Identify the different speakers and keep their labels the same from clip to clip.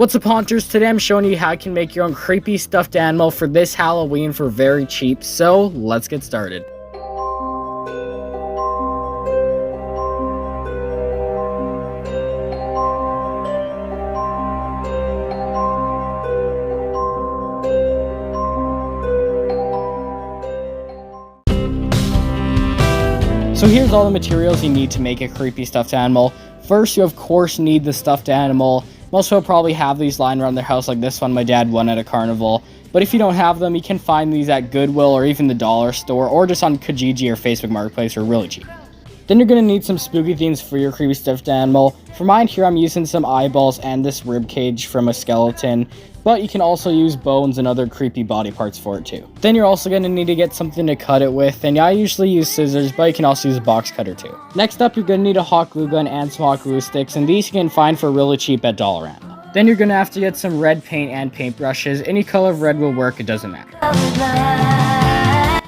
Speaker 1: What's up, Haunters? Today I'm showing you how you can make your own creepy stuffed animal for this Halloween for very cheap, so let's get started. So here's all the materials you need to make a creepy stuffed animal. First, you of course need the stuffed animal. Most people probably have these lying around their house like this one. My dad won at a carnival. But if you don't have them, you can find these at Goodwill or even the dollar store or just on Kijiji or Facebook Marketplace for really cheap. Then you're going to need some spooky themes for your creepy stuffed animal. For mine here, I'm using some eyeballs and this rib cage from a skeleton, but you can also use bones and other creepy body parts for it too. Then you're also going to need to get something to cut it with, and I usually use scissors, but you can also use a box cutter too. Next up, you're going to need a hot glue gun and some hot glue sticks, and these you can find for really cheap at Dollarama. Then you're going to have to get some red paint and paintbrushes. Any color of red will work, it doesn't matter.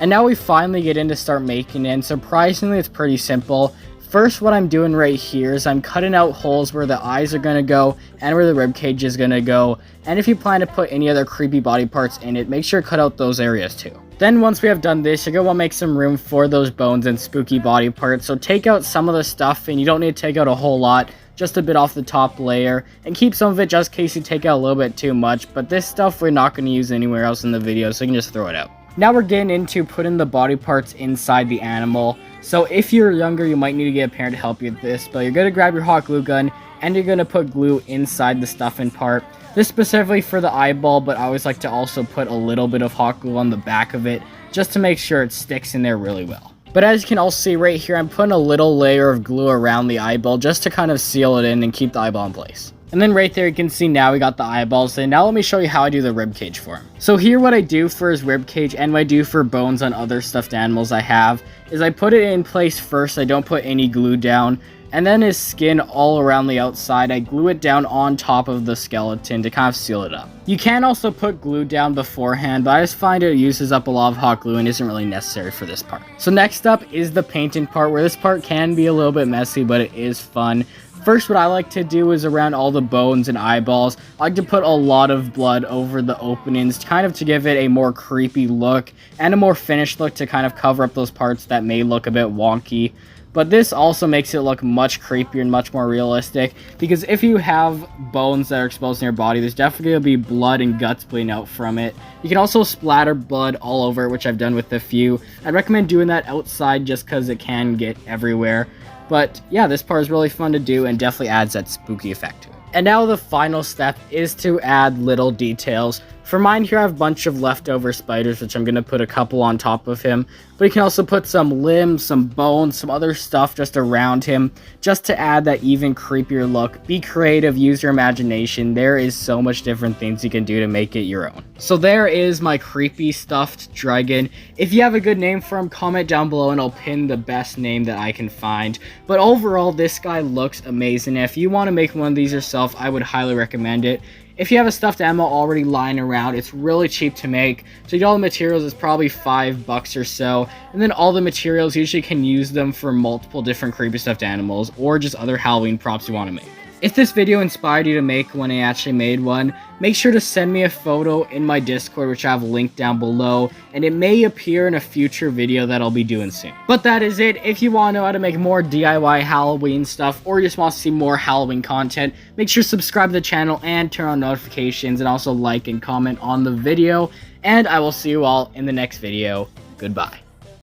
Speaker 1: And now we finally get in to start making it, and surprisingly it's pretty simple. First, what I'm doing right here is I'm cutting out holes where the eyes are going to go and where the rib cage is going to go. And if you plan to put any other creepy body parts in it, make sure to cut out those areas too. Then once we have done this, you're going to want to make some room for those bones and spooky body parts. So take out some of the stuff, and you don't need to take out a whole lot, just a bit off the top layer, and keep some of it just in case you take out a little bit too much. But this stuff we're not going to use anywhere else in the video, so you can just throw it out. Now we're getting into putting the body parts inside the animal. So if you're younger, you might need to get a parent to help you with this, but you're going to grab your hot glue gun and you're going to put glue inside the stuffing part. This specifically for the eyeball, but I always like to also put a little bit of hot glue on the back of it just to make sure it sticks in there really well. But as you can also see right here, I'm putting a little layer of glue around the eyeball just to kind of seal it in and keep the eyeball in place. And then right there you can see now we got the eyeballs in. Now let me show you how I do the rib cage for him. So here what I do for his rib cage and what I do for bones on other stuffed animals I have is I put it in place first. I don't put any glue down. And then his skin all around the outside, I glue it down on top of the skeleton to kind of seal it up. You can also put glue down beforehand, but I just find it uses up a lot of hot glue and isn't really necessary for this part. So next up is the painting part, where this part can be a little bit messy, but it is fun. First, what I like to do is around all the bones and eyeballs, I like to put a lot of blood over the openings, kind of to give it a more creepy look and a more finished look to kind of cover up those parts that may look a bit wonky. But this also makes it look much creepier and much more realistic, because if you have bones that are exposed in your body, there's definitely going to be blood and guts bleeding out from it. You can also splatter blood all over it, which I've done with a few. I'd recommend doing that outside just because it can get everywhere. But yeah, this part is really fun to do and definitely adds that spooky effect to it. And now the final step is to add little details. For mine here, I have a bunch of leftover spiders, which I'm going to put a couple on top of him. But you can also put some limbs, some bones, some other stuff just around him, just to add that even creepier look. Be creative, use your imagination. There is so much different things you can do to make it your own. So there is my creepy stuffed dragon. If you have a good name for him, comment down below and I'll pin the best name that I can find. But overall, this guy looks amazing. If you want to make one of these yourself, I would highly recommend it. If you have a stuffed animal already lying around, it's really cheap to make. So you get all the materials, it's probably $5 or so. And then all the materials, you usually can use them for multiple different creepy stuffed animals or just other Halloween props you want to make. If this video inspired you to make one and I actually made one, make sure to send me a photo in my Discord, which I have linked down below, and it may appear in a future video that I'll be doing soon. But that is it. If you want to know how to make more DIY Halloween stuff, or you just want to see more Halloween content, make sure to subscribe to the channel and turn on notifications, and also like and comment on the video. And I will see you all in the next video. Goodbye.